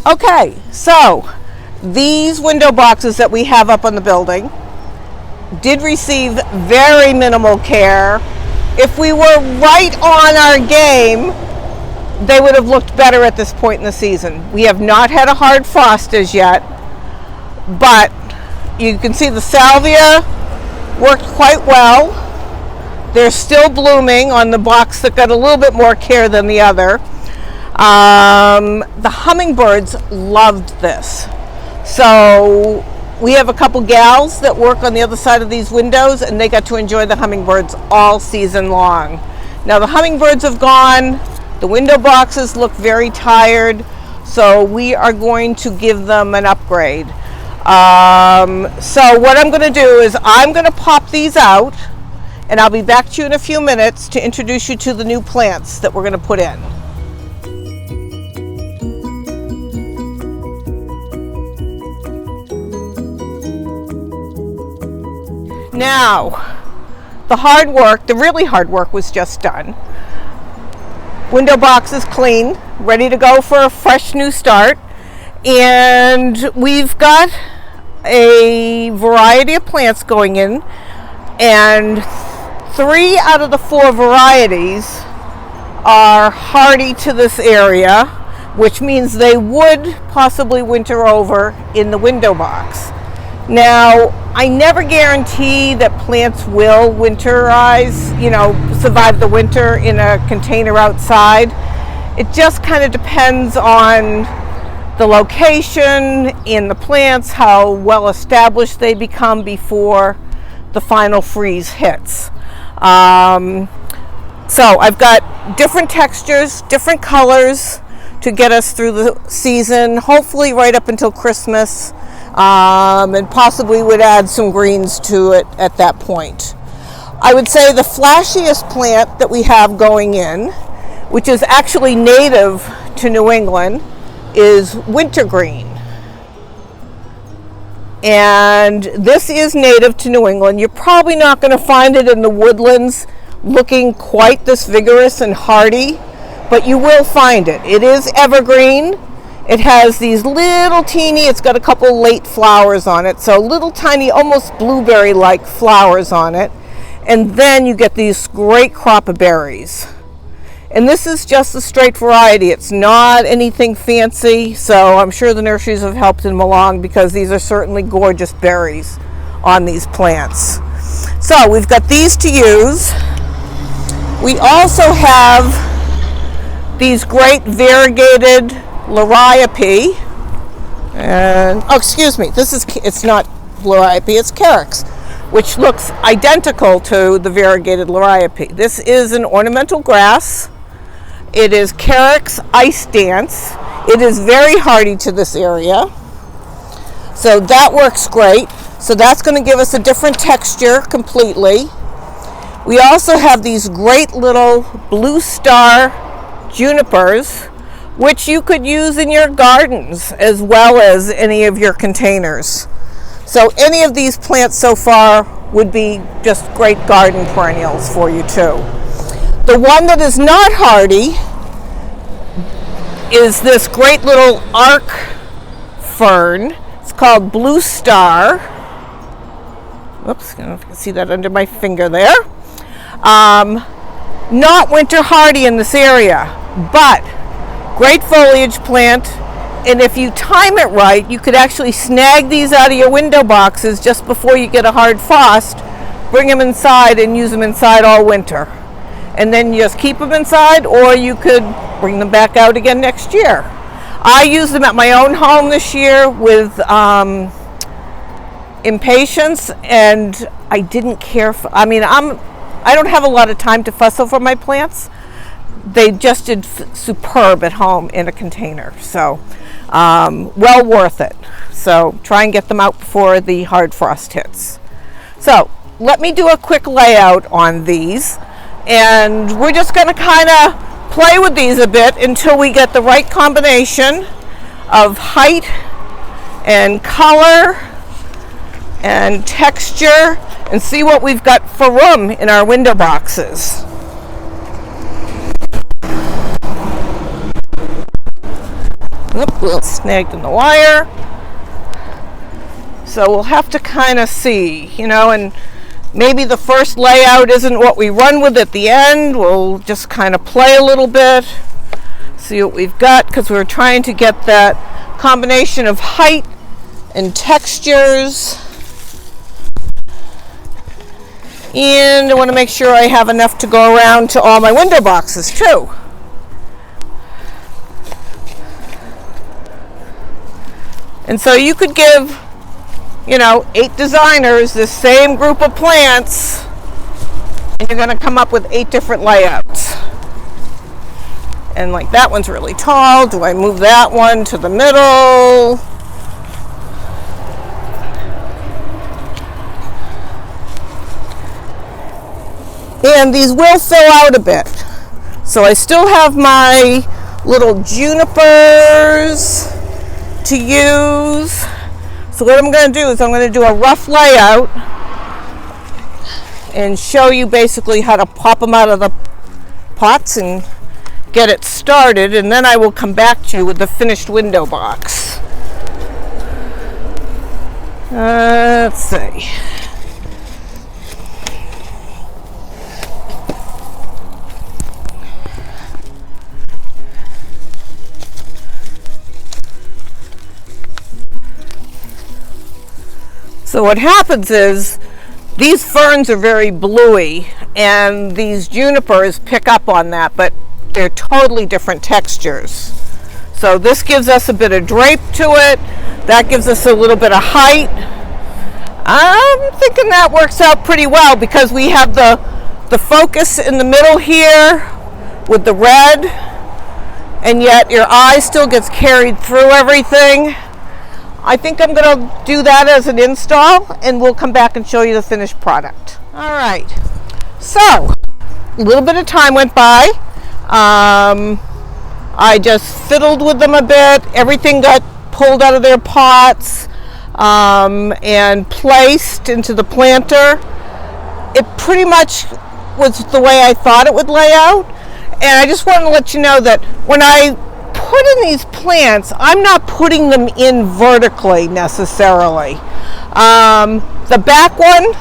Okay, so these window boxes that we have up on the building did receive very minimal care. If we were right on our game, they would have looked better at this point in the season. We have not had a hard frost as yet, but you can see the salvia worked quite well. They're still blooming on the box that got a little bit more care than the other. The hummingbirds loved this. So we have a couple gals that work on the other side of these windows, and they got to enjoy the hummingbirds all season long. Now the hummingbirds have gone. The window boxes look very tired, so we are going to give them an upgrade. So what I'm going to do is I'm going to pop these out, and I'll be back to you in a few minutes to introduce you to the new plants that we're going to put in. Now, the really hard work was just done. Window box is clean, ready to go for a fresh new start. And we've got a variety of plants going in. And 3 out of the 4 varieties are hardy to this area, which means they would possibly winter over in the window box. Now, I never guarantee that plants will winterize, survive the winter in a container outside. It just kind of depends on the location in the plants, how well established they become before the final freeze hits. So I've got different textures, different colors to get us through the season, hopefully right up until Christmas. And possibly would add some greens to it at that point. I would say the flashiest plant that we have going in, which is actually native to New England, is Wintergreen. And this is native to New England. You're probably not going to find it in the woodlands looking quite this vigorous and hardy, but you will find it. It is evergreen. It has these little teeny, it's got a couple late flowers on it, so little tiny, almost blueberry-like flowers on it. And then you get these great crop of berries. And this is just a straight variety. It's not anything fancy, so I'm sure the nurseries have helped them along because these are certainly gorgeous berries on these plants. So we've got these to use. We also have these great variegated Liriope, and it's not Liriope, it's Carex, which looks identical to the variegated Liriope. This is an ornamental grass. It is Carex Ice Dance. It is very hardy to this area, so that works great. So that's going to give us a different texture completely. We also have these great little blue star junipers, which you could use in your gardens as well as any of your containers. So any of these plants so far would be just great garden perennials for you too. The one that is not hardy is this great little Ark Fern. It's called Blue Star. Oops, I don't know if you can see that under my finger there. Not winter hardy in this area, but great foliage plant, and if you time it right, you could actually snag these out of your window boxes just before you get a hard frost, bring them inside and use them inside all winter. And then you just keep them inside, or you could bring them back out again next year. I used them at my own home this year with impatiens, and I didn't care for, I don't have a lot of time to fuss over my plants. They just did superb at home in a container, so well worth it. So try and get them out before the hard frost hits. So let me do a quick layout on these, and we're just going to kind of play with these a bit until we get the right combination of height and color and texture, and see what we've got for room in our window boxes. Oop, a little snagged in the wire. So we'll have to kind of see, and maybe the first layout isn't what we run with at the end. We'll just kind of play a little bit, see what we've got, because we're trying to get that combination of height and textures. And I want to make sure I have enough to go around to all my window boxes too. And so you could give, 8 designers the same group of plants, and you're going to come up with 8 different layouts. And like that one's really tall. Do I move that one to the middle? And these will fill out a bit. So I still have my little junipers to use. So what I'm going to do is I'm going to do a rough layout and show you basically how to pop them out of the pots and get it started, and then I will come back to you with the finished window box. Let's see. So what happens is these ferns are very bluey, and these junipers pick up on that, but they're totally different textures. So this gives us a bit of drape to it. That gives us a little bit of height. I'm thinking that works out pretty well because we have the focus in the middle here with the red, and yet your eye still gets carried through everything. I think I'm going to do that as an install, and we'll come back and show you the finished product. All right, so a little bit of time went by. I just fiddled with them a bit. Everything got pulled out of their pots and placed into the planter. It pretty much was the way I thought it would lay out. And I just wanted to let you know that when I put in these plants, I'm not putting them in vertically necessarily. The back one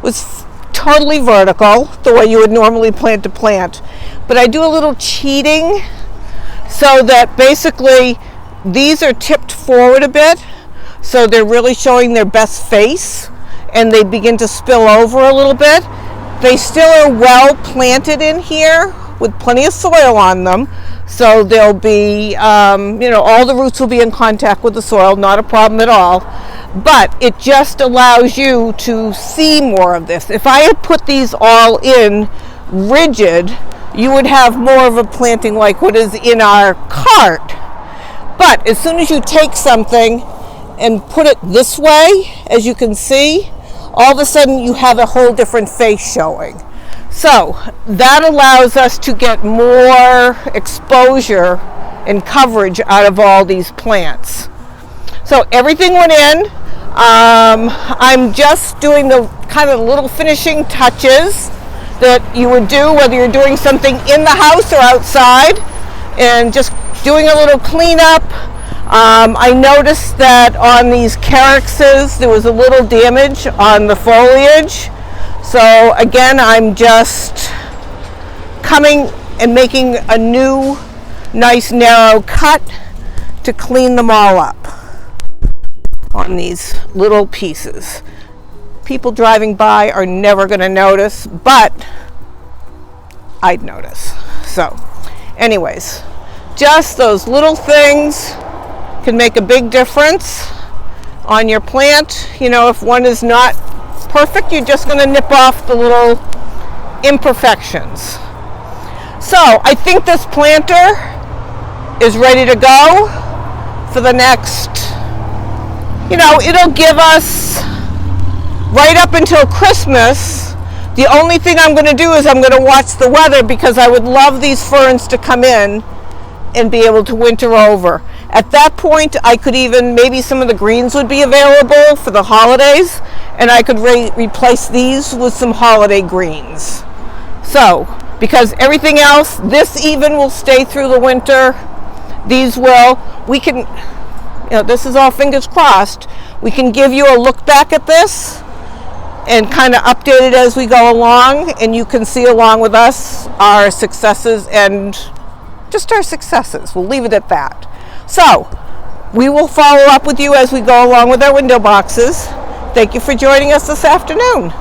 was totally vertical, the way you would normally plant a plant. But I do a little cheating so that basically these are tipped forward a bit, so they're really showing their best face, and they begin to spill over a little bit. They still are well planted in here with plenty of soil on them, so they'll be, all the roots will be in contact with the soil, not a problem at all. But it just allows you to see more of this. If I had put these all in rigid, you would have more of a planting like what is in our cart. But as soon as you take something and put it this way, as you can see, all of a sudden you have a whole different face showing. So that allows us to get more exposure and coverage out of all these plants. So everything went in. I'm just doing the kind of little finishing touches that you would do whether you're doing something in the house or outside, and just doing a little cleanup. I noticed that on these calyxes there was a little damage on the foliage. So again, I'm just coming and making a new nice narrow cut to clean them all up on these little pieces. People driving by are never going to notice, but I'd notice. So anyways, just those little things can make a big difference on your plant. If one is not perfect, you're just going to nip off the little imperfections. So I think this planter is ready to go for the next, it'll give us right up until Christmas. The only thing I'm going to do is I'm going to watch the weather, because I would love these ferns to come in and be able to winter over. At that point, I could even, maybe some of the greens would be available for the holidays, and I could replace these with some holiday greens. So, because everything else, this even will stay through the winter. These will, we can, this is all fingers crossed. We can give you a look back at this and kind of update it as we go along, and you can see along with us our successes and just our successes. We'll leave it at that. So we will follow up with you as we go along with our window boxes. Thank you for joining us this afternoon.